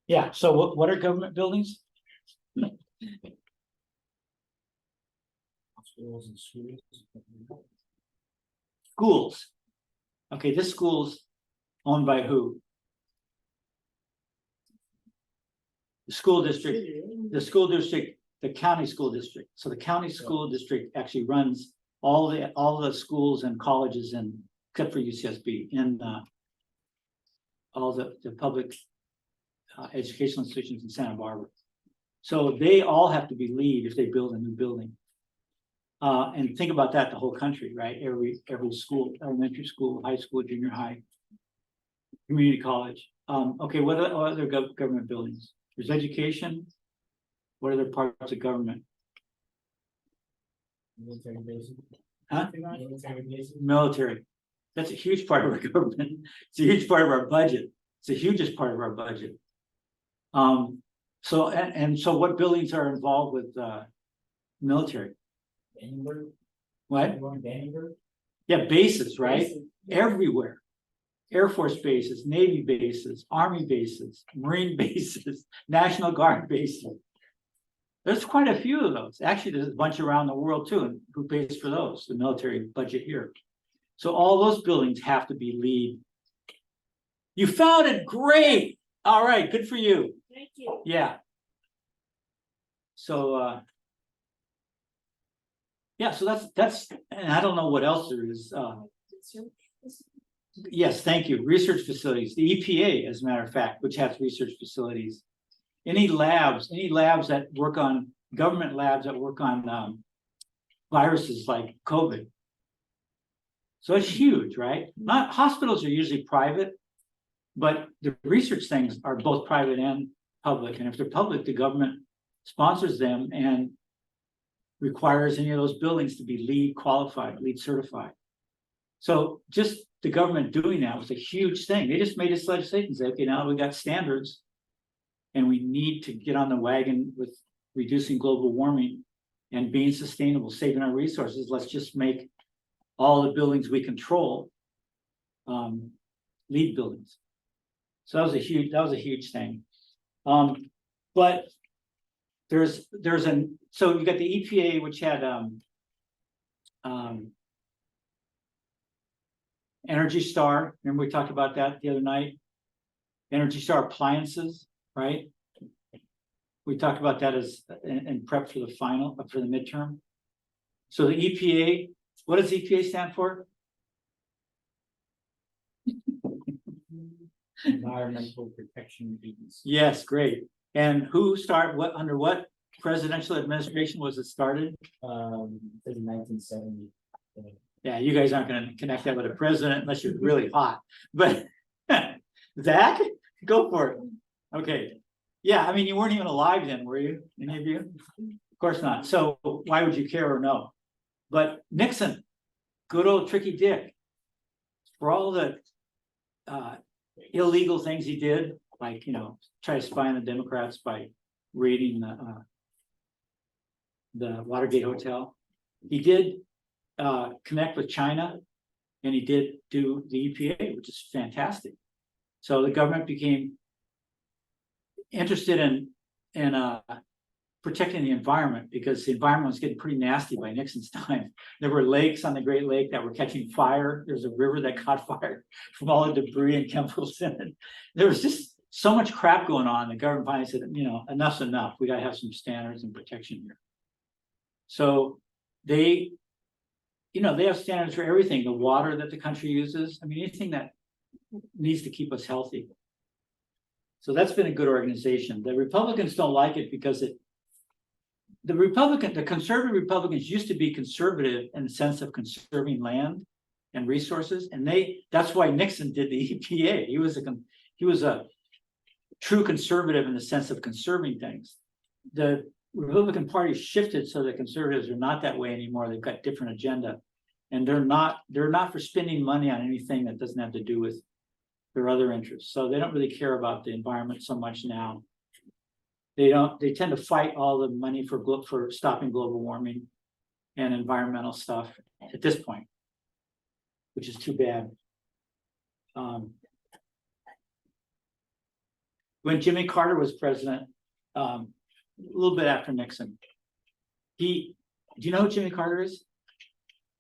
Yeah, so what are government buildings? Hospitals and schools. Schools. Okay, this school's owned by who? The school district, the county school district. So the county school district actually runs all the schools and colleges in, except for UCSB, in all the public educational institutions in Santa Barbara. So they all have to be LEED if they build a new building. And think about that, the whole country, right? Every school, elementary school, high school, junior high, community college. Okay, what other government buildings? There's education. What other parts of government? Military bases. Huh? Military bases. Military. That's a huge part of our government. It's a huge part of our budget. It's the hugest part of our budget. So and so what buildings are involved with military? Vandenberg. What? Vandenberg. Yeah, bases, right? Everywhere. Air Force bases, Navy bases, Army bases, Marine bases, National Guard bases. There's quite a few of those. Actually, there's a bunch around the world too. And who pays for those? The military budget here. So all those buildings have to be LEED. You found it, great. All right, good for you. Thank you. Yeah. So yeah, so that's and I don't know what else there is. Yes, thank you. Research facilities, the EPA, as a matter of fact, which has research facilities. Any labs that work on government labs that work on viruses like COVID. So it's huge, right? Not hospitals are usually private, but the research things are both private and public. And if they're public, the government sponsors them and requires any of those buildings to be LEED qualified, LEED certified. So just the government doing that was a huge thing. They just made this legislation and say, okay, now we got standards and we need to get on the wagon with reducing global warming and being sustainable, saving our resources. Let's just make all the buildings we control LEED buildings. So that was a huge thing. But so you got the EPA, which had Energy Star. Remember we talked about that the other night? Energy Star appliances, right? We talked about that as in prep for the midterm. So the EPA, what does EPA stand for? Environmental Protection Agency. Yes, great. And who started under what presidential administration was it started? In 1970. Yeah, you guys aren't going to connect that with a president unless you're really hot. But Zach, go for it. Okay. Yeah, I mean, you weren't even alive then, were you? Any of you? Of course not. So why would you care or know? But Nixon, good old Tricky Dick, for all the illegal things he did, like, try to spy on the Democrats by raiding the Watergate Hotel. He did connect with China, and he did do the EPA, which is fantastic. So the government became interested in protecting the environment because the environment was getting pretty nasty by Nixon's time. There were lakes on the Great Lake that were catching fire. There's a river that caught fire from all the debris and chemicals in it. There was just so much crap going on. The government finally said, enough's enough. We got to have some standards and protection here. So they have standards for everything. The water that the country uses. I mean, anything that needs to keep us healthy. So that's been a good organization. The Republicans don't like it because the conservative Republicans used to be conservative in the sense of conserving land and resources. And that's why Nixon did the EPA. He was a true conservative in the sense of conserving things. The Republican Party shifted so that conservatives are not that way anymore. They've got different agenda. And they're not for spending money on anything that doesn't have to do with their other interests. So they don't really care about the environment so much now. They tend to fight all the money for stopping global warming and environmental stuff at this point, which is too bad. when Jimmy Carter was president, a little bit after Nixon. Do you know who Jimmy Carter is?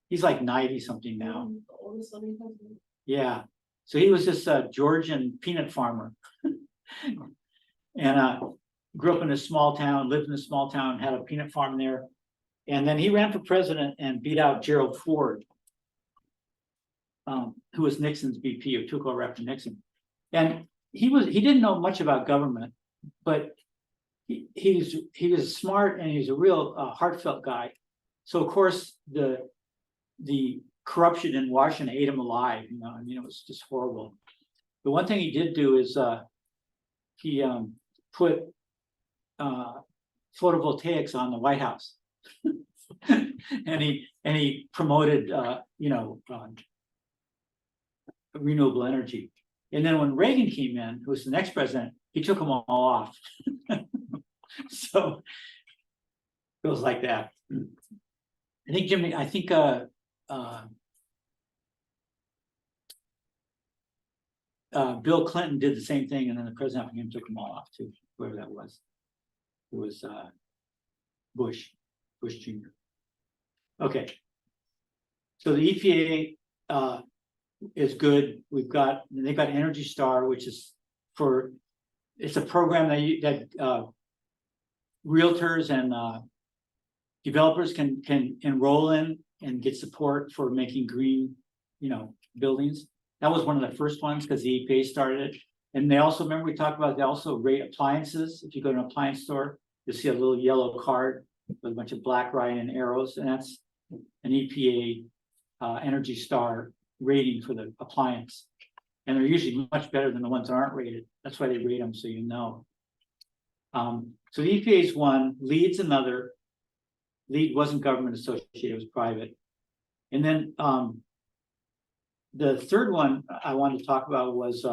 He's like 90 something now. Yeah. So he was this Georgian peanut farmer. And grew up in a small town, lived in a small town, had a peanut farm there. And then he ran for president and beat out Gerald Ford, who was Nixon's VP, who took over after Nixon. And he didn't know much about government, but he was smart and he's a real heartfelt guy. So of course the corruption in Washington ate him alive. You know, I mean, it was just horrible. The one thing he did do is he put photovoltaics on the White House, and he promoted renewable energy. And then when Reagan came in, who was the next president, he took them all off. So it was like that. I think Bill Clinton did the same thing, and then the president after him took them all off too, whoever that was. It was Bush Jr. Okay. So the EPA is good. They've got Energy Star, which is it's a program that realtors and developers can enroll in and get support for making green, buildings. That was one of the first ones because the EPA started it. And they also, remember we talked about, they also rate appliances. If you go to an appliance store, you'll see a little yellow card with a bunch of black writing and arrows, and that's an EPA Energy Star rating for the appliance. And they're usually much better than the ones that aren't rated. That's why they rate them, so you know. So the EPA is one, LEED's another. LEED wasn't government associated, it was private. And then the third one I wanted to talk about was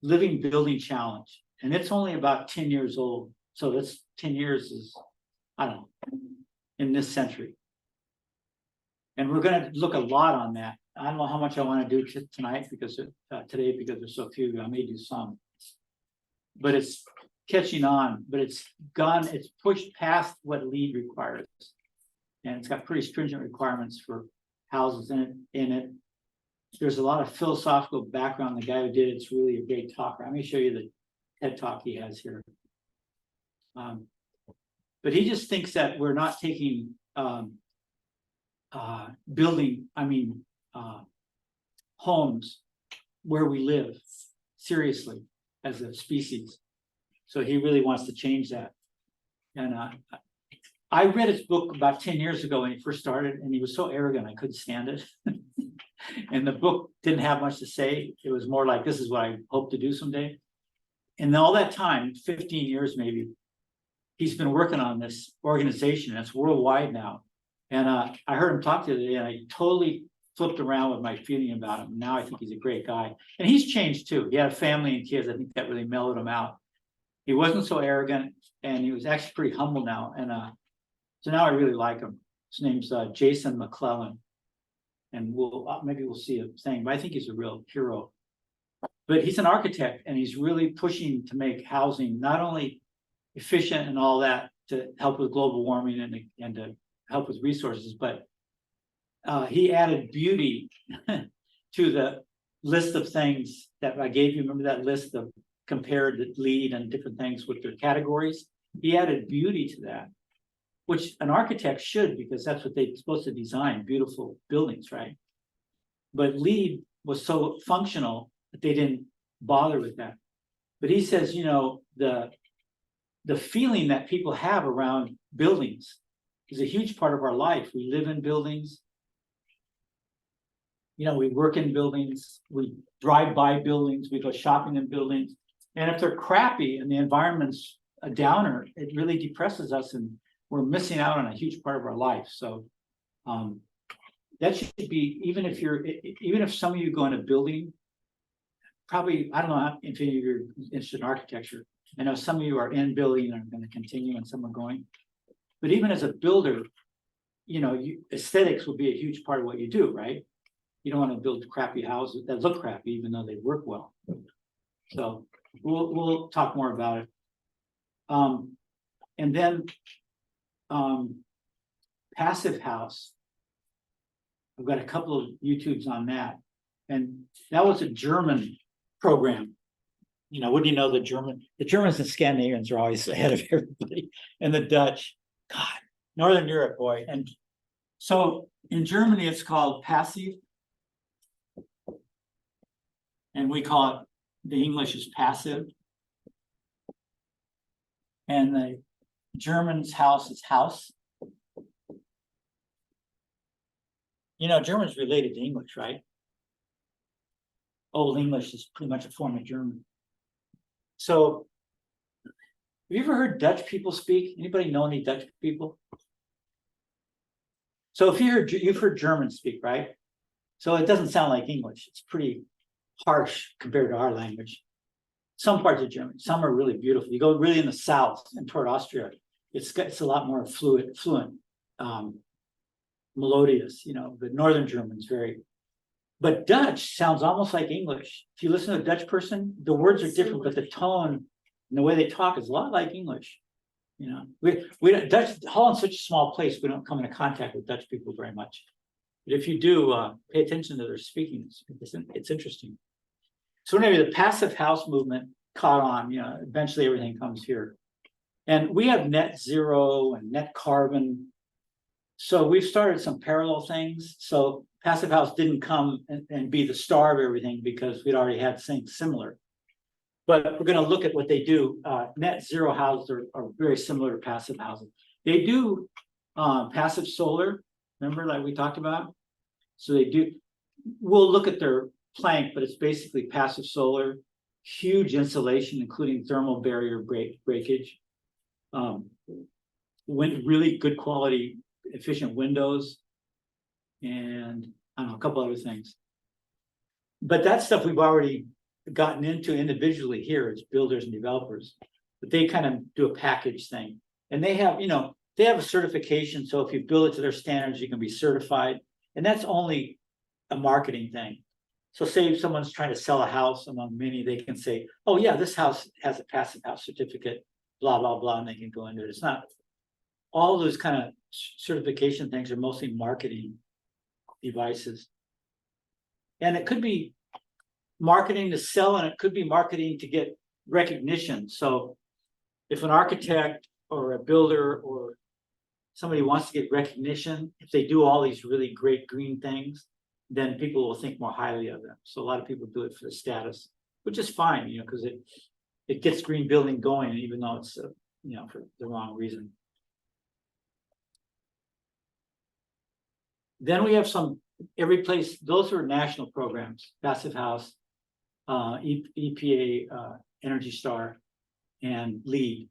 Living Building Challenge. And it's only about 10 years old. So that's 10 years is, I don't know, in this century. And we're going to look a lot on that. I don't know how much I want to do tonight because today, because there's so few, I may do some. But it's catching on, but it's pushed past what LEED requires. And it's got pretty stringent requirements for houses in it. There's a lot of philosophical background. The guy who did it's really a great talker. Let me show you the TED Talk he has here. But he just thinks that we're not taking homes where we live seriously as a species. So he really wants to change that. And I read his book about 10 years ago when he first started, and he was so arrogant, I couldn't stand it. And the book didn't have much to say. It was more like, this is what I hope to do someday. And all that time, 15 years maybe, he's been working on this organization. It's worldwide now. And I heard him talk the other day, and I totally flipped around with my feeling about him. Now I think he's a great guy. And he's changed too. He had a family and kids. I think that really mellowed him out. He wasn't so arrogant, and he was actually pretty humble now. And so now I really like him. His name's Jason McClellan. And maybe we'll see a thing, but I think he's a real hero. But he's an architect, and he's really pushing to make housing not only efficient and all that to help with global warming and to help with resources, but he added beauty to the list of things that I gave you. Remember that list of compared LEED and different things with their categories? He added beauty to that, which an architect should, because that's what they're supposed to design, beautiful buildings, right? But LEED was so functional that they didn't bother with that. But he says, the feeling that people have around buildings is a huge part of our life. We live in buildings. We work in buildings, we drive by buildings, we go shopping in buildings. And if they're crappy and the environment's a downer, it really depresses us, and we're missing out on a huge part of our life. So that should be, even if some of you go in a building, probably, I don't know if any of you are interested in architecture. I know some of you are in building and are going to continue, and some are going. But even as a builder, aesthetics will be a huge part of what you do, right? You don't want to build crappy houses that look crappy, even though they work well. So we'll talk more about it. And then Passive House. I've got a couple of YouTubes on that. And that was a German program. You know, wouldn't you know the Germans and Scandinavians are always ahead of everybody, and the Dutch, God, Northern Europe, boy. And so in Germany, it's called Passive. And we call it, the English is passive. And the German's house is house. You know, German's related to English, right? Old English is pretty much a form of German. So, have you ever heard Dutch people speak? Anybody know any Dutch people? So if you've heard German speak, right? So it doesn't sound like English. It's pretty harsh compared to our language. Some parts of German, some are really beautiful. You go really in the south and toward Austria, it's a lot more fluent, melodious. You know, the northern German's very. But Dutch sounds almost like English. If you listen to a Dutch person, the words are different, but the tone and the way they talk is a lot like English. You know, we don't, Holland's such a small place, we don't come into contact with Dutch people very much. But if you do, pay attention to their speaking. It's interesting. So anyway, the Passive House movement caught on. You know, eventually everything comes here, and we have net zero and net carbon. So we've started some parallel things. So Passive House didn't come and be the star of everything because we'd already had things similar. But we're going to look at what they do. Net zero houses are very similar to passive housing. They do passive solar, remember, like we talked about? So they do, we'll look at their plank, but it's basically passive solar, huge insulation, including thermal barrier breakage, really good quality, efficient windows, and I don't know, a couple other things. But that stuff we've already gotten into individually here as builders and developers, but they kind of do a package thing. And they have, you know, they have a certification. So if you build it to their standards, you can be certified. And that's only a marketing thing. So say if someone's trying to sell a house among many, they can say, oh yeah, this house has a passive house certificate, blah, blah, blah, and they can go into it. It's not, all those kind of certification things are mostly marketing devices. And it could be marketing to sell, and it could be marketing to get recognition. So if an architect or a builder or somebody wants to get recognition, if they do all these really great green things, then people will think more highly of them. So a lot of people do it for the status, which is fine, you know, because it gets green building going, even though it's you know, for the wrong reason. Then we have some, every place, those are national programs, Passive House, EPA, Energy Star, and LEED.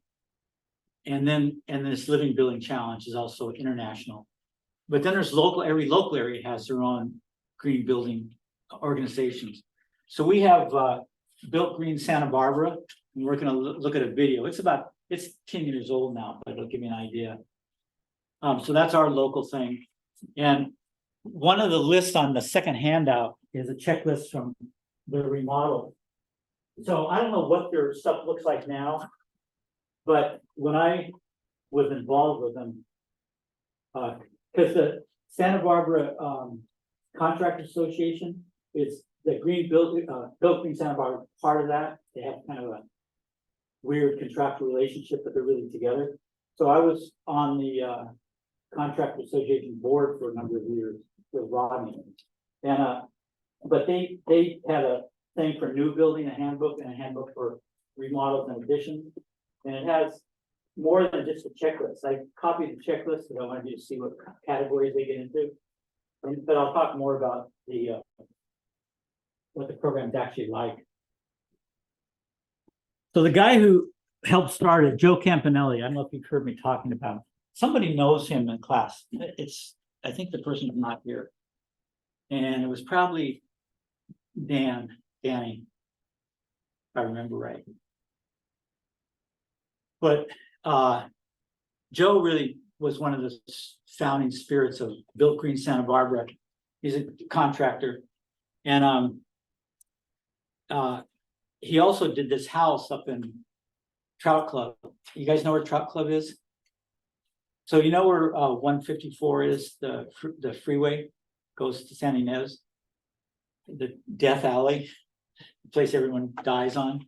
And then this Living Building Challenge is also international. But then there's local, every local area has their own green building organizations. So we have Built Green Santa Barbara, and we're gonna look at a video. It's 10 years old now, but it'll give you an idea. So that's our local thing. And one of the lists on the second handout is a checklist from the remodel. So I don't know what their stuff looks like now, but when I was involved with them, because the Santa Barbara Contractors Association is the Built Green Santa Barbara part of that. They have kind of a weird contractual relationship, but they're really together. So I was on the Contractor Association board for a number of years with Rodney, and but they had a thing for new building, a handbook, and a handbook for remodels and additions, and it has more than just a checklist. I copied the checklist because I wanted you to see what categories they get into, but I'll talk more about the what the program's actually like. So the guy who helped start it, Joe Campanelli, I don't know if you've heard me talking about him. Somebody knows him in class. I think the person's not here. And it was probably Danny, if I remember right. But Joe really was one of the founding spirits of Built Green Santa Barbara. He's a contractor. And he also did this house up in Trout Club. You guys know where Trout Club is? So you know where 154 is, the freeway goes to San Ynez? The Death Alley, the place everyone dies on.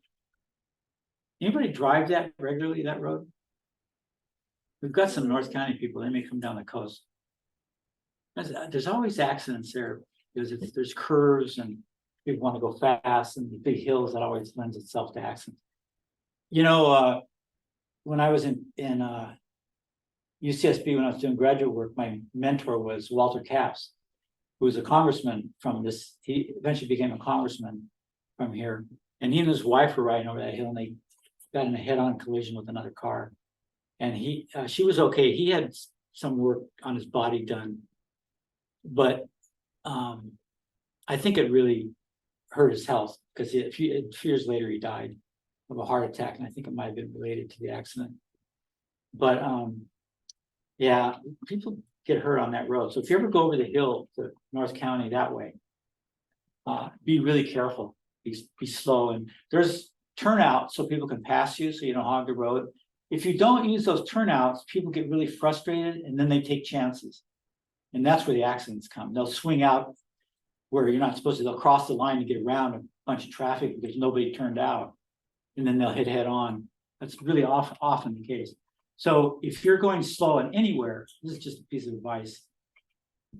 Anybody drive that regularly, that road? We've got some North County people, they may come down the coast. There's always accidents there, because there's curves and people want to go fast, and the big hills, that always lends itself to accidents. You know, when I was in UCSB, when I was doing graduate work, my mentor was Walter Capps, who was a congressman from this. He eventually became a congressman from here, and he and his wife were riding over that hill, and they got in a head-on collision with another car. And she was okay. He had some work on his body done, but I think it really hurt his health, because a few years later he died of a heart attack, and I think it might have been related to the accident. But yeah, people get hurt on that road. So if you ever go over the hill to North County that way, be really careful. Be slow, and there's turnouts so people can pass you, so you don't hog the road. If you don't use those turnouts, people get really frustrated, and then they take chances, and that's where the accidents come. They'll swing out where you're not supposed to. They'll cross the line to get around a bunch of traffic because nobody turned out, and then they'll hit head on. That's really often the case. So if you're going slow and anywhere, this is just a piece of advice.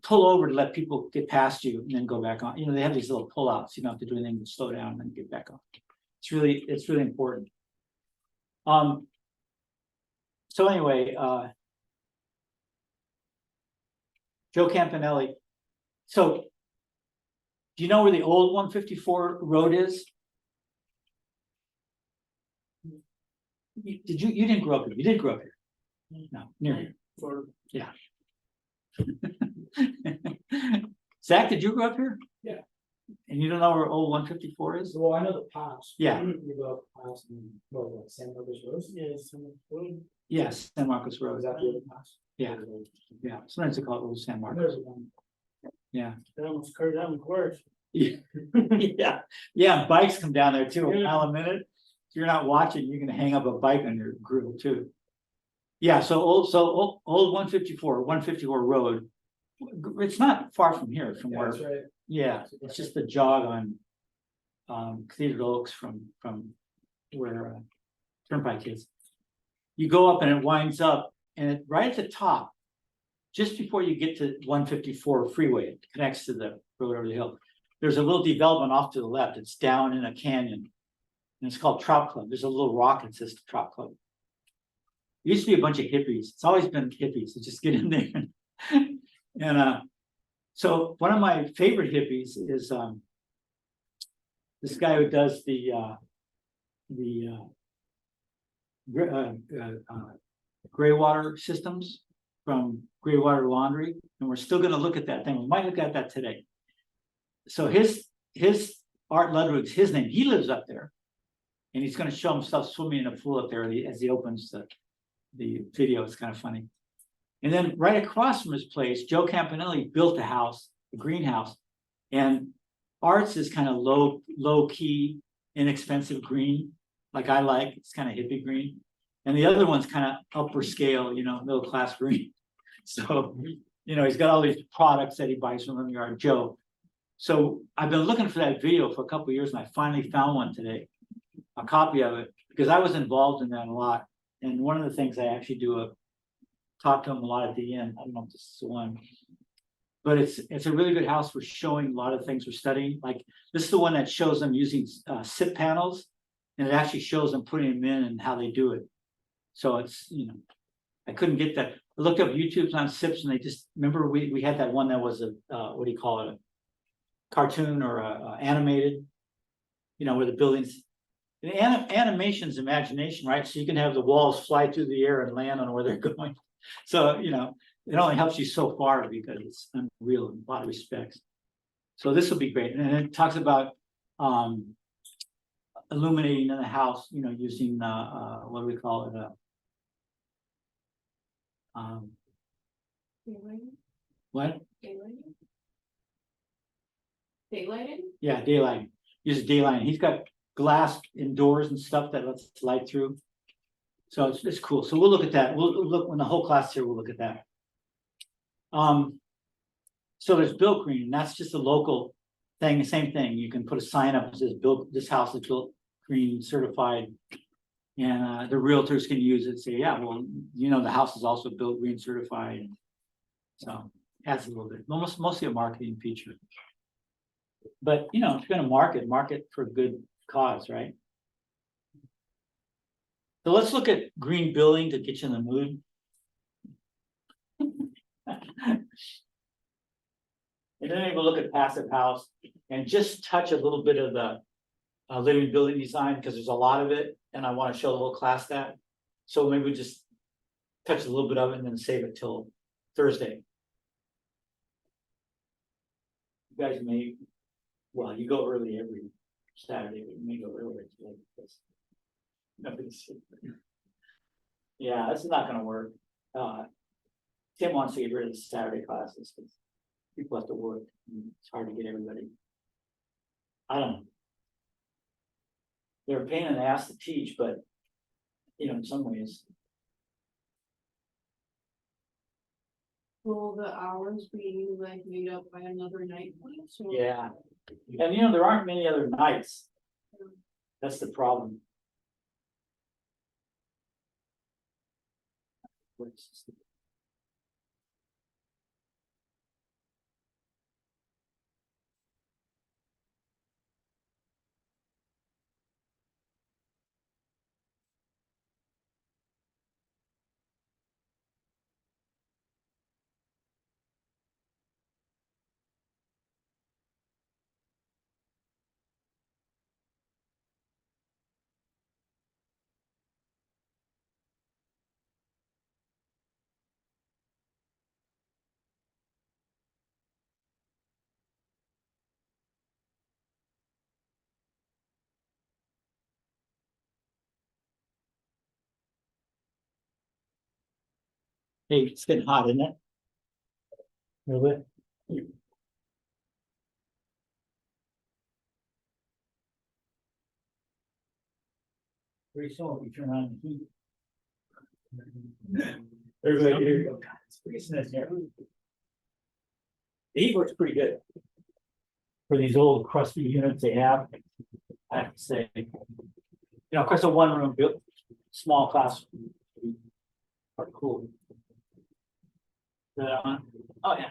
Pull over to let people get past you, and then go back on. You know, they have these little pullouts. You don't have to do anything but slow down and then get back on. It's really important. So anyway, Joe Campanelli. So do you know where the old 154 road is? You didn't grow up here. You did grow up here. No, near here. Yeah. Zach, did you grow up here? Yeah. And you don't know where old 154 is? Well, I know the past. Yeah. You go up past and like San Marcos Road. Yeah, San Marcos Road. Yes, San Marcos Road. Is that the other pass? Yeah. Yeah. Sometimes they call it Old San Marcos. There's one. Yeah. That almost curved down the course. Yeah. Yeah. Yeah. Bikes come down there too, a Yeah. mile a minute. If you're not watching, you're gonna hang up a bike on your grill too. Yeah, so old 154 road. It's not far from here, from where, That's right. yeah, it's just a jog on Cathedral Oaks from where Turnpike is. You go up and it winds up, and right at the top, just before you get to 154 freeway, it connects to the road over the hill. There's a little development off to the left. It's down in a canyon, and it's called Trout Club. There's a little rock that says Trout Club. It used to be a bunch of hippies. It's always been hippies. So just get in there. And so one of my favorite hippies is this guy who does the gray water systems from Gray Water Laundry, and we're still going to look at that thing. We might look at that today. So his Art Ludwig's his name. He lives up there, and he's going to show himself swimming in a pool up there as he opens the video. It's kind of funny. And then right across from his place, Joe Campanelli built a house, a greenhouse, and Art's is kind of low key, inexpensive green, like I like. It's kind of hippie green, and the other one's kind of upper scale, you know, middle class green. So, you know, he's got all these products that he buys from Lumberyard Joe. So I've been looking for that video for a couple of years, and I finally found one today, a copy of it, because I was involved in that a lot. And one of the things I actually do talk to him a lot at the end. I don't know if this is the one, but it's a really good house for showing a lot of things we're studying. Like this is the one that shows them using SIP panels, and it actually shows them putting them in and how they do it. So it's, you know, I couldn't get that. I looked up YouTubes on SIPs, and they just, remember we had that one that was a what do you call it, a cartoon or animated, you know, where the buildings. Animation's imagination, right? So you can have the walls fly through the air and land on where they're going. So, you know, it only helps you so far because it's unreal in a lot of respects. So this will be great. And it talks about illuminating in the house, you know, using what do we call it? What? Daylighting? Yeah, daylight. Use daylight. He's got glass indoors and stuff that lets light through. So it's cool. So we'll look at that. We'll look when the whole class here, we'll look at that. So there's Built Green, and that's just a local thing, the same thing. You can put a sign up that says this house is Built Green certified. And the realtors can use it, say, yeah, well, the house is also Built Green certified. So adds a little bit, mostly a marketing feature. But if you're gonna market for a good cause, right? So let's look at green building to get you in the mood. And then maybe we'll look at passive house and just touch a little bit of the living building design, because there's a lot of it, and I want to show the whole class that. So maybe we just touch a little bit of it and then save it till Thursday. You guys may, well, you go early every Saturday, but you may go earlier today because nobody's. Yeah, this is not going to work. Tim wants to get rid of the Saturday classes because people have to work. And it's hard to get everybody. I don't know. They're a pain in the ass to teach, but in some ways. Will the hours be like made up by another night? So Yeah, and there aren't many other nights. That's the problem. Hey, it's getting hot, isn't it? Really? Pretty soon we turn on the heat. Everybody, here you go. God, it's freezing in here. The heat works pretty good. For these old crusty units they have, I have to say. Of course, a one-room built small class are cool. Is that on? Oh, yeah.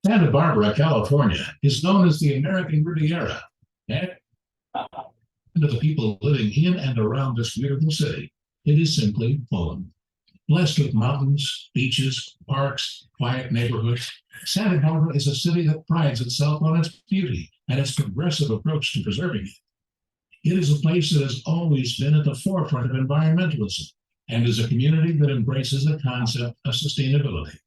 Santa Barbara, California, is known as the American Riviera, and to the people living in and around this beautiful city, it is simply home. Blessed with mountains, beaches, parks, quiet neighborhoods, Santa Barbara is a city that prides itself on its beauty and its progressive approach to preserving it. It is a place that has always been at the forefront of environmentalism and is a community that embraces the concept of sustainability.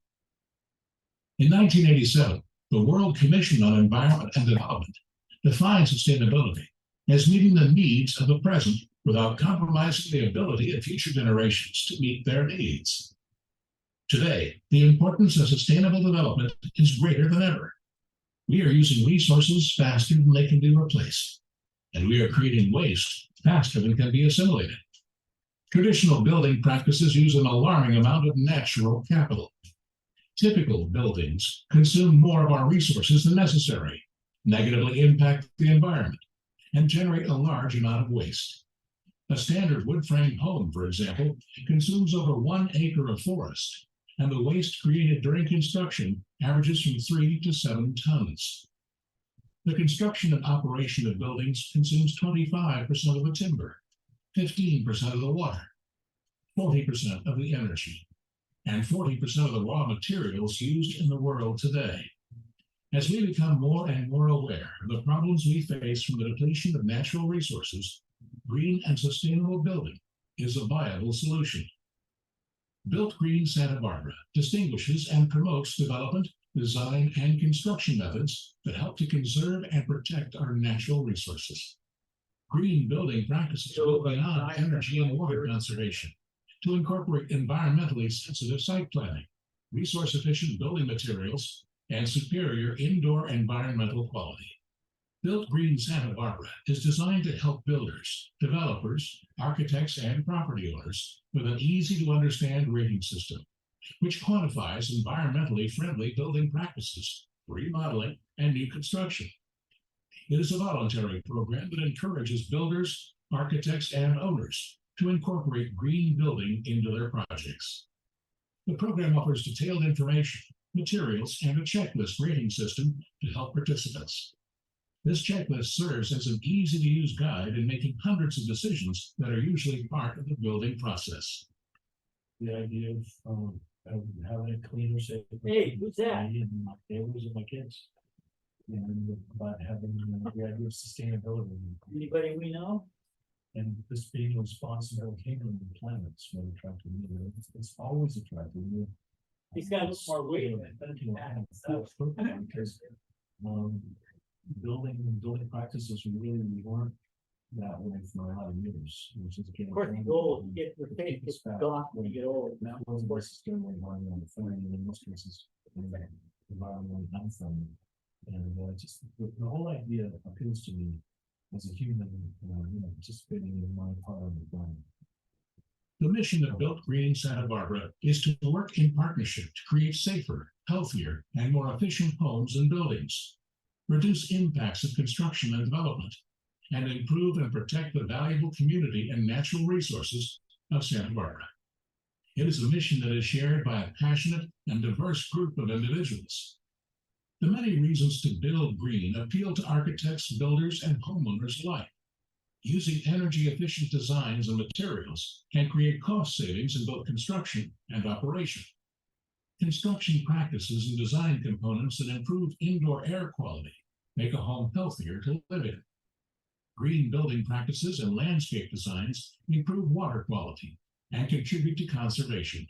In 1987, the World Commission on Environment and Development defined sustainability as meeting the needs of the present without compromising the ability of future generations to meet their needs. Today, the importance of sustainable development is greater than ever. We are using resources faster than they can be replaced, and we are creating waste faster than can be assimilated. Traditional building practices use an alarming amount of natural capital. Typical buildings consume more of our resources than necessary, negatively impact the environment, and generate a large amount of waste. A standard wood-frame home, for example, consumes over 1 acre of forest, and the waste created during construction averages from 3 to 7 tons. The construction and operation of buildings consumes 25% of the timber, 15% of the water, 40% of the energy, and 40% of the raw materials used in the world today. As we become more and more aware of the problems we face from the depletion of natural resources, green and sustainable building is a viable solution. Built Green Santa Barbara distinguishes and promotes development, design, and construction methods that help to conserve and protect our natural resources. Green building practices go beyond energy and water conservation to incorporate environmentally sensitive site planning, resource-efficient building materials, and superior indoor environmental quality. Built Green Santa Barbara is designed to help builders, developers, architects, and property owners with an easy-to-understand rating system, which quantifies environmentally friendly building practices, remodeling, and new construction. It is a voluntary program that encourages builders, architects, and owners to incorporate green building into their projects. The program offers detailed information, materials, and a checklist rating system to help participants. This checklist serves as an easy-to-use guide in making hundreds of decisions that are usually part of the building process. The idea of having a cleaner, safer. Hey, who's that? me And my neighbors and my kids. And about having the idea of sustainability. Anybody we know? And this being a responsible handling the planet is very attractive. It's always attractive. He's got a little more weight in it. Because building practices really weren't that way for a lot of years. Which is Of course, you get old, you get your face gets gone when you get old. That wasn't necessarily environmental friendly, and in most cases, environmentally unfriendly. And just the whole idea appeals to me as a human, participating in my part of the planet. The mission of Built Green Santa Barbara is to work in partnership to create safer, healthier, and more efficient homes and buildings, reduce impacts of construction and development, and improve and protect the valuable community and natural resources of Santa Barbara. It is a mission that is shared by a passionate and diverse group of individuals. The many reasons to build green appeal to architects, builders, and homeowners alike. Using energy-efficient designs and materials can create cost savings in both construction and operation. Construction practices and design components that improve indoor air quality make a home healthier to live in. Green building practices and landscape designs improve water quality and contribute to conservation.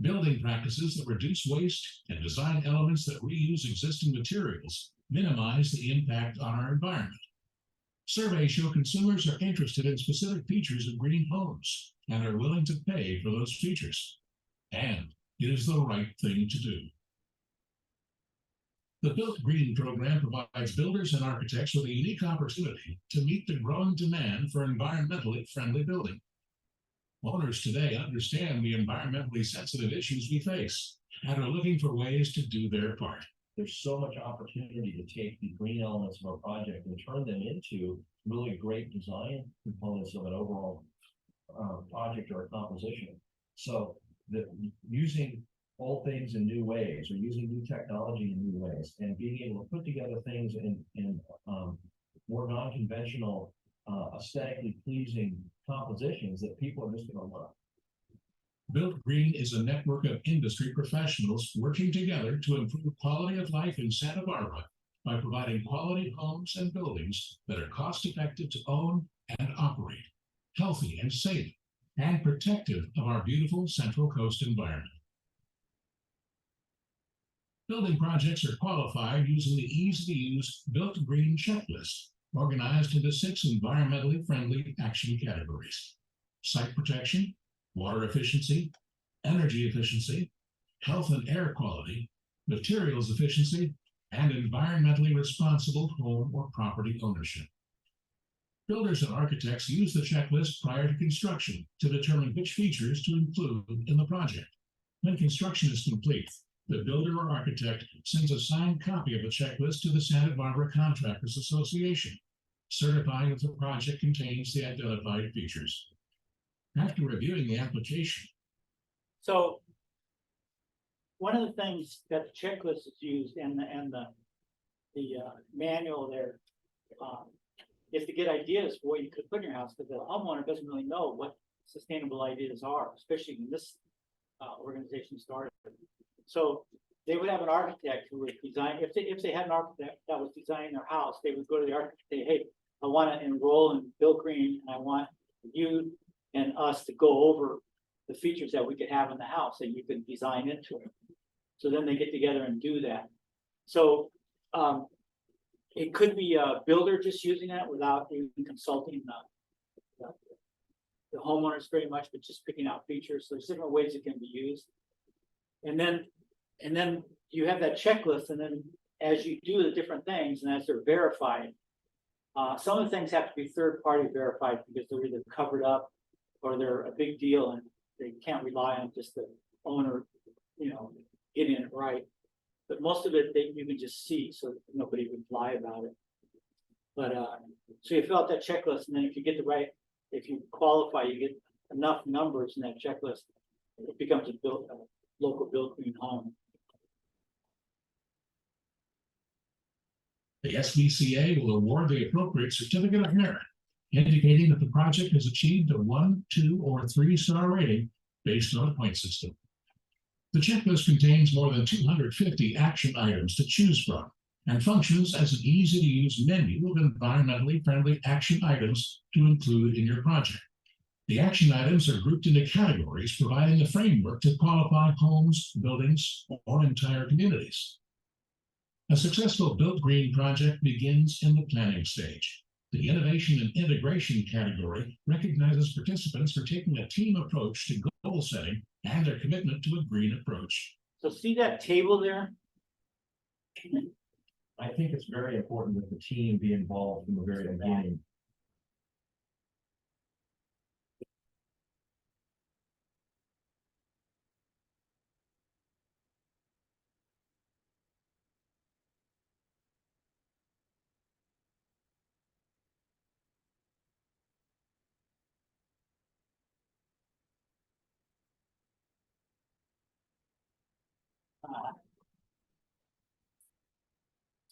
Building practices that reduce waste and design elements that reuse existing materials minimize the impact on our environment. Surveys show consumers are interested in specific features of green homes and are willing to pay for those features. And it is the right thing to do. The Built Green program provides builders and architects with a unique opportunity to meet the growing demand for environmentally friendly building. Owners today understand the environmentally sensitive issues we face and are looking for ways to do their part. There's so much opportunity to take the green elements of our project and turn them into really great design components of an overall project or a composition. So using old things in new ways, or using new technology in new ways, and being able to put together things in more non-conventional, aesthetically pleasing compositions that people are just going to love. Built Green is a network of industry professionals working together to improve quality of life in Santa Barbara by providing quality homes and buildings that are cost-effective to own and operate, healthy and safe, and protective of our beautiful Central Coast environment. Building projects are qualified using the easy-to-use Built Green checklist, organized into 6 environmentally friendly action categories: site protection, water efficiency, energy efficiency, health and air quality, materials efficiency, and environmentally responsible home or property ownership. Builders and architects use the checklist prior to construction to determine which features to include in the project. When construction is complete, the builder or architect sends a signed copy of the checklist to the Santa Barbara Contractors Association, certifying that the project contains the identified features. After reviewing the application. So one of the things that the checklist is used and the manual there. Is to get ideas for what you could put in your house, because the homeowner doesn't really know what sustainable ideas are, especially when this organization started. So they would have an architect who would design, if they had an architect that was designing their house, they would go to the architect and say, hey, I want to enroll in Built Green, and I want you and us to go over the features that we could have in the house that you can design into it. So then they get together and do that. So it could be a builder just using that without even consulting the homeowners very much, but just picking out features. So there's different ways it can be used. And then you have that checklist, and then as you do the different things and as they're verified, some of the things have to be third-party verified because they're either covered up or they're a big deal and they can't rely on just the owner, getting it right. But most of it you can just see, so nobody would lie about it. But so you fill out that checklist, and then if you qualify, you get enough numbers in that checklist, it becomes a local Built Green home. The SBCA will award the appropriate certificate of merit, indicating that the project has achieved a 1, 2, or 3-star rating based on a point system. The checklist contains more than 250 action items to choose from and functions as an easy-to-use menu of environmentally friendly action items to include in your project. The action items are grouped into categories, providing a framework to qualify homes, buildings, or entire communities. A successful Built Green project begins in the planning stage. The Innovation and Integration category recognizes participants for taking a team approach to goal setting and their commitment to a green approach. So see that table there? I think it's very important that the team be involved from the very beginning.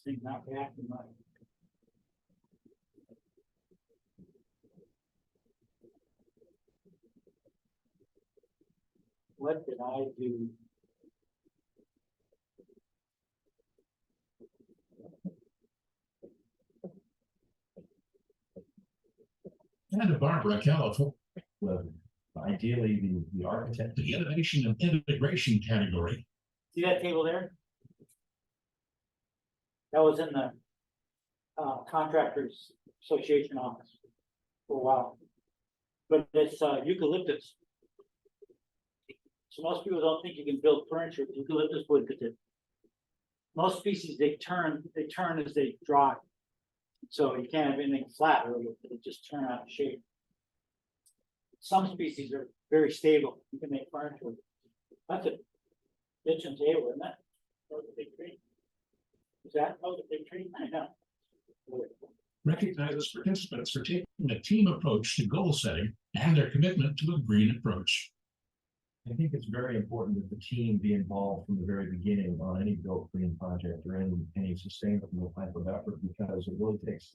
Thing not reacting much. What did I do? Santa Barbara, California. Ideally, the architect. The Innovation and Integration category. See that table there? That was in the Contractors Association office for a while. But it's eucalyptus. So most people don't think you can build furniture with eucalyptus wood, because most species they turn as they dry. So you can't have anything flat, or it'll just turn out of shape. Some species are very stable. You can make furniture. That's a kitchen table, isn't that? That was a big tree. Is that a big tree? I know. Recognizes participants for taking a team approach to goal setting and their commitment to a green approach. I think it's very important that the team be involved from the very beginning on any Built Green project or any sustainable type of effort, because it really takes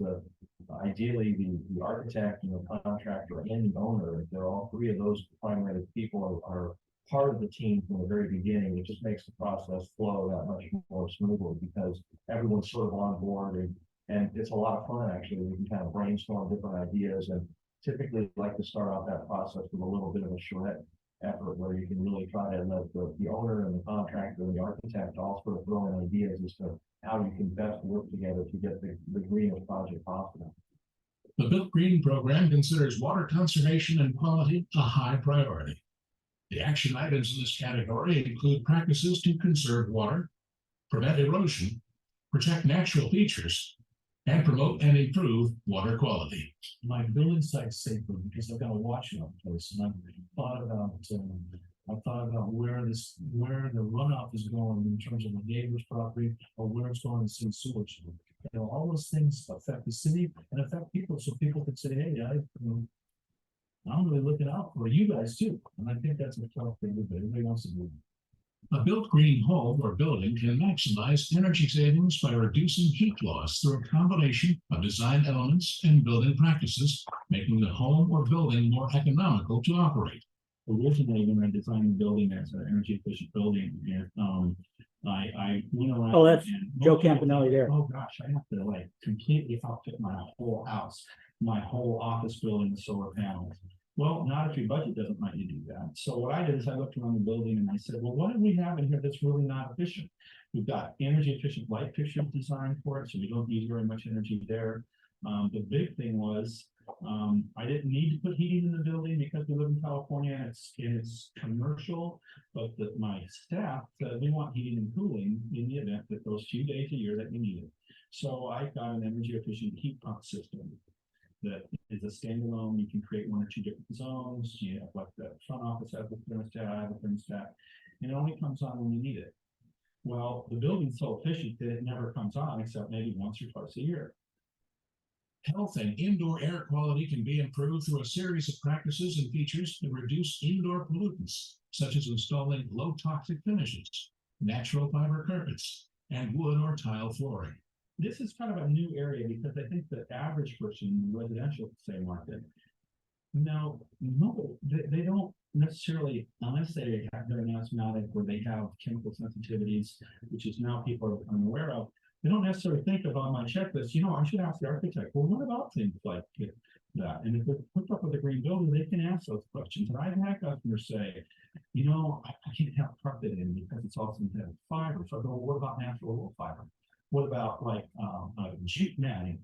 ideally the architect and the contractor and the owner. If they're all three of those primary people are part of the team from the very beginning, it just makes the process flow that much more smoothly, because everyone's sort of on board, and it's a lot of fun actually. We can kind of brainstorm different ideas, and typically like to start off that process with a little bit of a charrette effort where you can really try to let the owner and the contractor and the architect all sort of throw in ideas as to how you can best work together to get the greenest project possible. The Built Green program considers water conservation and quality a high priority. The action items in this category include practices to conserve water, prevent erosion, protect natural features, and promote and improve water quality. My building site's safer because I've got a watching on place, and I've thought about where the runoff is going in terms of the neighbor's property, or where it's going to see sewage. All those things affect the city and affect people, so people can say, hey, I'm really looking out for you guys too. And I think that's a tough thing to do. Everybody wants to do. A built green home or building can maximize energy savings by reducing heat loss through a combination of design elements and building practices, making the home or building more economical to operate. Originally, when I designed the building as an energy efficient building, and I went around. Oh, that's and- Joe Campanelli there. Oh, gosh, I have to like completely outfit my whole house, my whole office building with solar panels. Well, not if your budget doesn't let you do that. So what I did is I looked around the building and I said, well, what do we have in here that's really not efficient? We've got energy efficient light fixtures designed for it, so we don't use very much energy there. The big thing was, I didn't need to put heating in the building because we live in California and it's commercial. But my staff said we want heating and cooling in the event that those few days a year that we need it. So I got an energy efficient heat pump system that is a standalone. You can create 1 or 2 different zones. You know, like the front office has the thermostat, and it only comes on when you need it. Well, the building's so efficient that it never comes on except maybe once or twice a year. Health and indoor air quality can be improved through a series of practices and features that reduce indoor pollutants, such as installing low toxic finishes, natural fiber carpets, and wood or tile flooring. This is kind of a new area because I think the average person in the residential, say, market, no, they don't necessarily, unless they have their asthmatic or they have chemical sensitivities, which is now people are becoming aware of. They don't necessarily think of on my checklist, you know, I should ask the architect, well, what about things like that? And if they're hooked up with a green building, they can ask those questions. And I've had customers say, you know, I can't have carpet in because it's all synthetic fiber. So I go, well, what about natural wool fiber? What about like jute matting?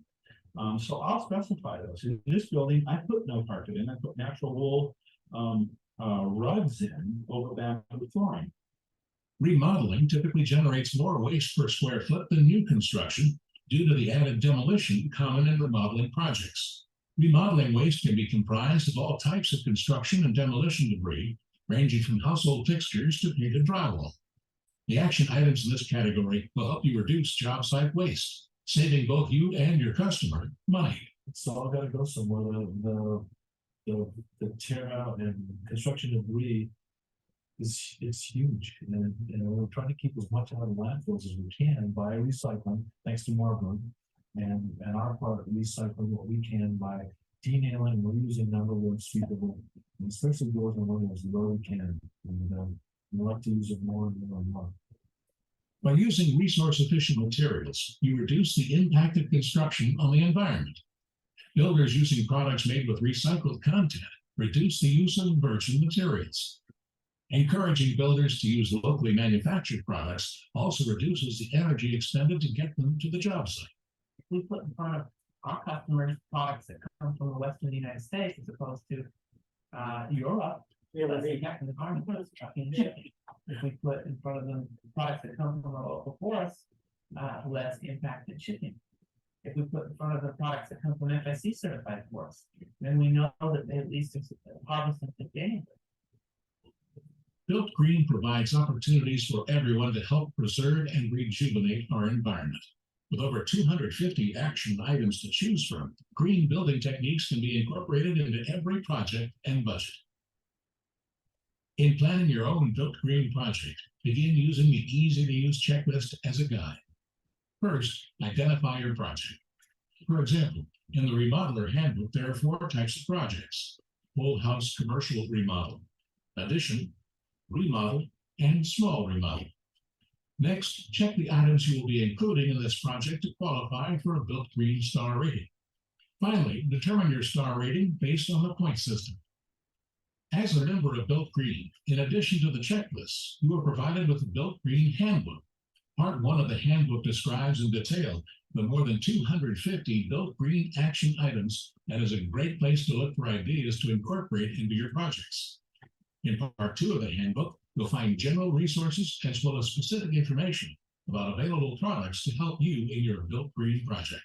So I'll specify those. In this building, I put no carpet in. I put natural wool rugs in over bamboo flooring. Remodeling typically generates more waste per square foot than new construction due to the added demolition common in remodeling projects. Remodeling waste can be comprised of all types of construction and demolition debris, ranging from household fixtures to painted drywall. The action items in this category will help you reduce job site waste, saving both you and your customer money. It's all got to go somewhere. The tear out and construction debris is huge, and we're trying to keep as much out of landfills as we can by recycling, thanks to Marburg, and our part of recycling what we can by denailing, reusing number one sweepable, and especially doors and windows where we can, and we like to use it more and more and more. By using resource-efficient materials, you reduce the impact of construction on the environment. Builders using products made with recycled content reduce the use of virgin materials. Encouraging builders to use locally manufactured products also reduces the energy expended to get them to the job site. We put in front of our customers products that come from the Western United States as opposed to Europe. Less impact on the environment, trucking and shipping. If we put in front of them products that come from a local forest, less impact in shipping. If we put in front of the products that come from FSC certified forests, then we know that they at least harvest and gain. Built Green provides opportunities for everyone to help preserve and rejuvenate our environment. With over 250 action items to choose from, green building techniques can be incorporated into every project and budget. In planning your own Built Green project, begin using the easy-to-use checklist as a guide. First, identify your project. For example, in the Remodeler Handbook, there are 4 types of projects: whole house commercial remodel, addition, remodel, and small remodel. Next, check the items you will be including in this project to qualify for a Built Green star rating. Finally, determine your star rating based on the point system. As a member of Built Green, in addition to the checklists, you are provided with the Built Green Handbook. Part 1 of the handbook describes in detail the more than 250 Built Green action items and is a great place to look for ideas to incorporate into your projects. In Part 2 of the handbook, you'll find general resources as well as specific information about available products to help you in your Built Green project.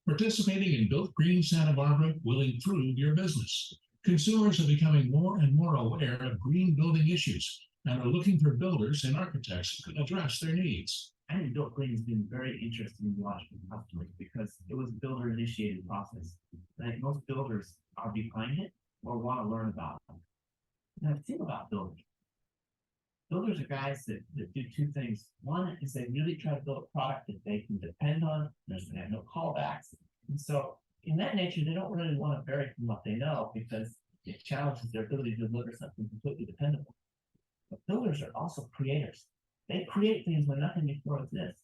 Participating in Built Green Santa Barbara will improve your business. Consumers are becoming more and more aware of green building issues and are looking for builders and architects who can address their needs. I think Built Green has been very interesting to watch with customers because it was a builder initiated process. I think most builders are behind it or want to learn about it. And the thing about building, builders are guys that do two things. One is they really try to build a product that they can depend on. There's they have no callbacks. And so in that nature, they don't really want to vary from what they know because it challenges their ability to deliver something completely dependable. But builders are also creators. They create things when nothing before exists.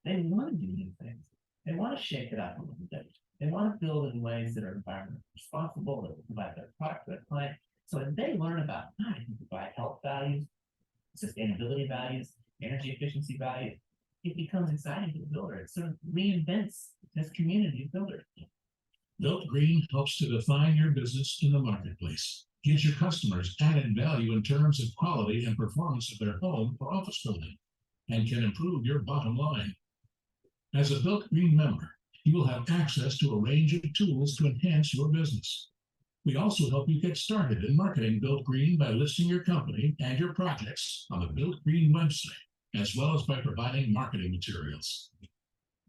They want to do new things. They want to shake it up a little bit. They want to build in ways that are environmentally responsible, that provide their product to their client. So as they learn about how to provide health values, sustainability values, energy efficiency values, it becomes exciting for the builder. It sort of reinvents this community of builders. Built Green helps to define your business in the marketplace, gives your customers added value in terms of quality and performance of their home or office building, and can improve your bottom line. As a Built Green member, you will have access to a range of tools to enhance your business. We also help you get started in marketing Built Green by listing your company and your projects on the Built Green website, as well as by providing marketing materials.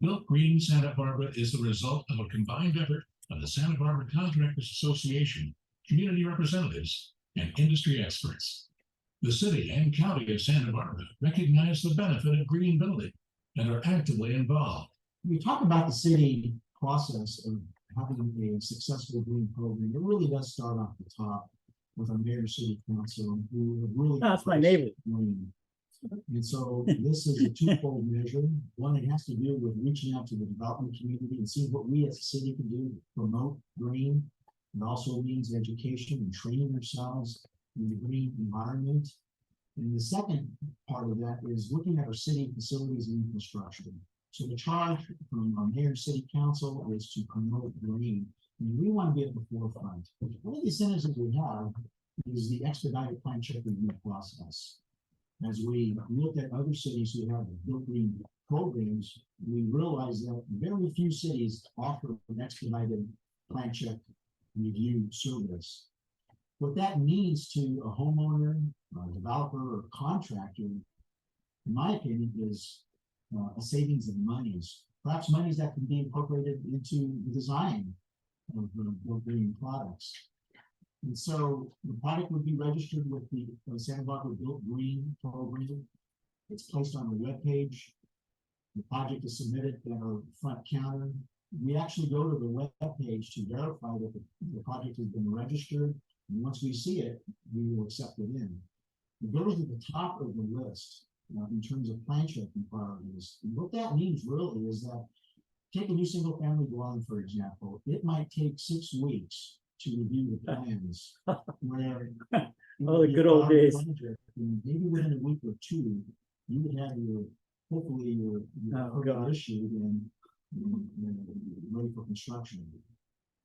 Built Green Santa Barbara is the result of a combined effort of the Santa Barbara Contractors Association, community representatives, and industry experts. The city and county of Santa Barbara recognize the benefit of green building and are actively involved. We talk about the city process of having a successful green program. It really does start off the top with our mayor, city council, who have really. That's my neighbor. Green. And so this is a twofold measure. One, it has to do with reaching out to the development community and seeing what we as a city can do to promote green. It also means education and training ourselves in the green environment. And the second part of that is looking at our city facilities and infrastructure. So the charge from our mayor and city council is to promote green. And we want to be at the forefront. One of the incentives that we have is the expedited plan check review process. As we look at other cities who have Built Green programs, we realize that very few cities offer an expedited plan check review service. What that means to a homeowner, a developer, or contractor, in my opinion, is a savings of monies, perhaps monies that can be incorporated into the design of Built Green products. And so the product would be registered with the Santa Barbara Built Green program. It's placed on the webpage. The project is submitted at our front counter. We actually go to the webpage to verify that the project has been registered. And once we see it, we will accept it in. It goes to the top of the list in terms of plan checking priorities. And what that means really is that take a new single family dwelling, for example, it might take 6 weeks to review the plans where Oh, the good old days. Maybe within a week or two, you would have hopefully your Oh, permit God. issued and ready for construction.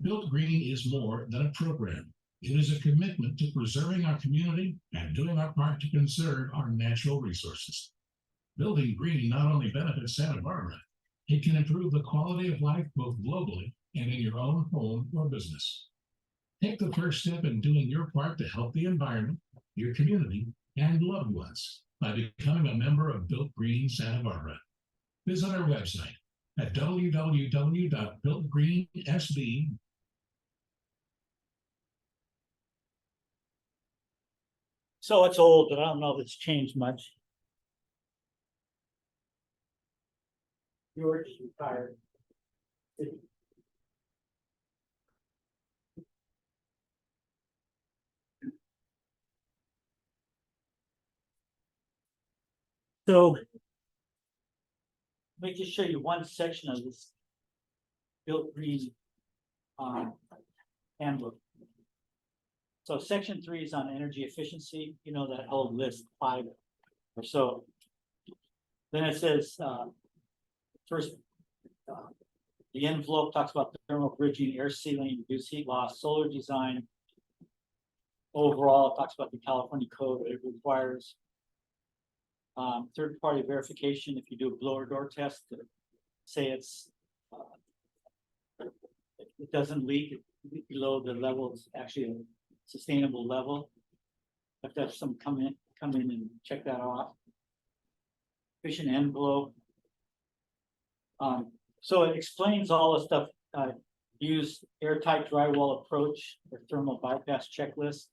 Built Green is more than a program. It is a commitment to preserving our community and doing our part to conserve our natural resources. Building green not only benefits Santa Barbara, it can improve the quality of life both globally and in your own home or business. Take the first step in doing your part to help the environment, your community, and loved ones by becoming a member of Built Green Santa Barbara. Visit our website at www.builtgreensb.com. So it's old, but I don't know if it's changed much. George is retired. So let me just show you one section of this Built Green handbook. So section 3 is on energy efficiency, you know, that whole list, 5 or so. Then it says, first, the envelope talks about thermal bridging, air sealing, reduced heat loss, solar design. Overall, it talks about the California code that it requires. Third-party verification, if you do a blower door test, say it's it doesn't leak below the level, it's actually a sustainable level. Have to have some come in and check that off. Efficient envelope. So it explains all the stuff. Use airtight drywall approach or thermal bypass checklist.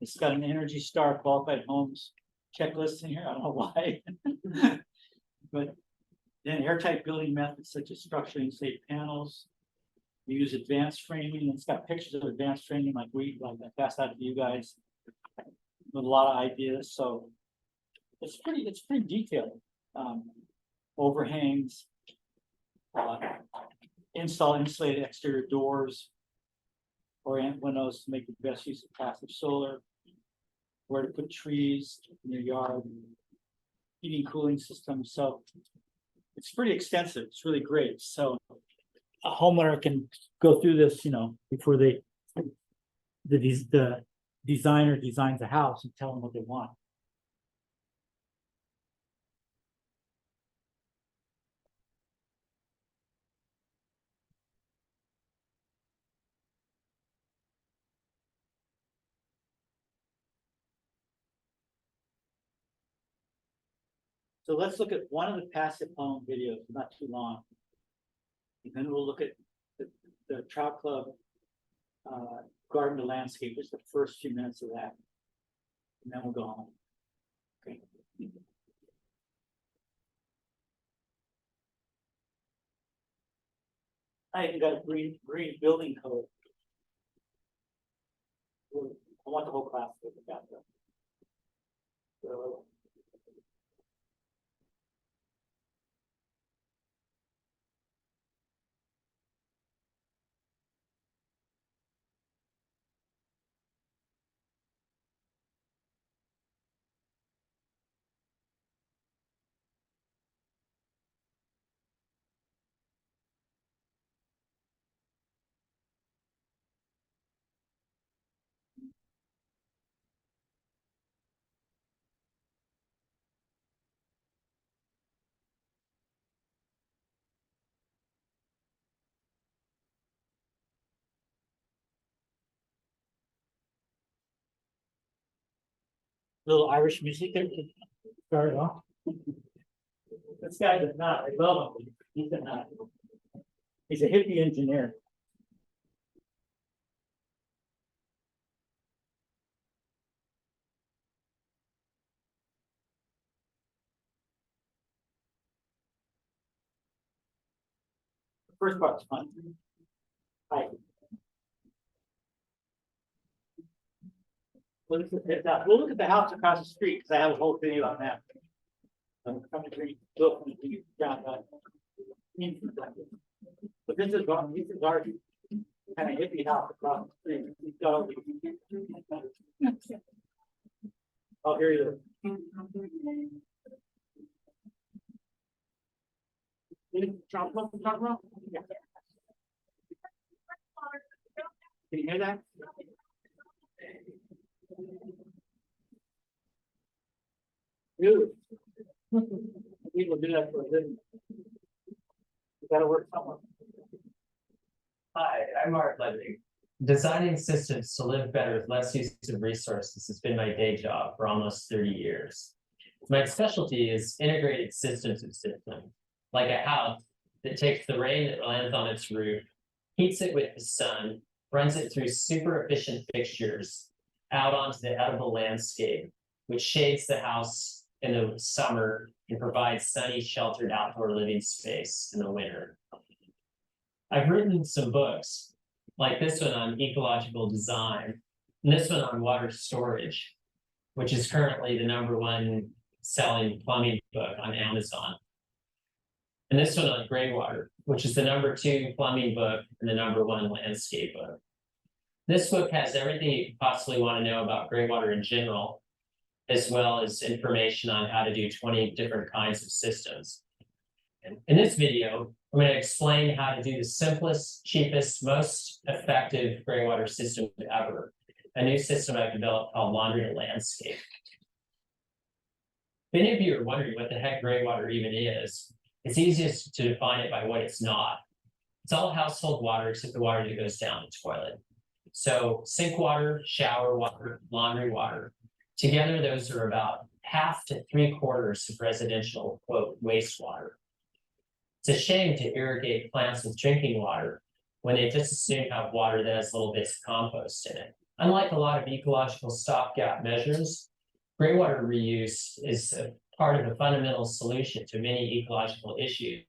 It's got an Energy Star qualified homes checklists in here, I don't know why. But then airtight building methods such as structuring safe panels. We use advanced framing, it's got pictures of advanced framing like I passed out to you guys. With a lot of ideas, so it's pretty detailed. Overhangs. Install insulated exterior doors. Orient windows to make the best use of passive solar. Where to put trees in your yard. Heating, cooling system, so it's pretty extensive, it's really great, so a homeowner can go through this, before the designer designs a house and tell them what they want. So let's look at one of the passive home videos, not too long. And then we'll look at the Trout Club garden to landscape, just the first few minutes of that. And then we'll go home. Okay. I even got a green building code. I want the whole class to look at that. So, little Irish music there to start it off. This guy does not, I love him. He's a hippie engineer. The first part's fun. Hi. We'll look at the house across the street, because I have a whole video on that. From the green, built from the green, but this is our kind of hippie house across the street. He's got all these- Oh, here he is. Yeah. Can you hear that? Dude. People do that for a living. You gotta work somewhere. Hi, I'm Art Ledwig. Designing systems to live better with less use of resources has been my day job for almost 30 years. My specialty is integrated systems of systems, like a house that takes the rain that lands on its roof, heats it with the sun, runs it through super efficient fixtures out onto the edible landscape, which shades the house in the summer and provides sunny, sheltered outdoor living space in the winter. I've written some books, like this one on ecological design, and this one on water storage, which is currently the #1 selling plumbing book on Amazon. And this one on gray water, which is the #2 plumbing book and the #1 landscape book. This book has everything you could possibly want to know about gray water in general, as well as information on how to do 20 different kinds of systems. And in this video, I'm going to explain how to do the simplest, cheapest, most effective gray water system ever, a new system I've developed called Laundry to Landscape. If any of you are wondering what the heck gray water even is, it's easiest to define it by what it's not. It's all household water except the water that goes down the toilet. So sink water, shower water, laundry water. Together, those are about 1/2 to 3/4 of residential, quote, wastewater. It's a shame to irrigate plants with drinking water when they just as soon have water that has little bits of compost in it. Unlike a lot of ecological stopgap measures, Gray water reuse is a part of a fundamental solution to many ecological issues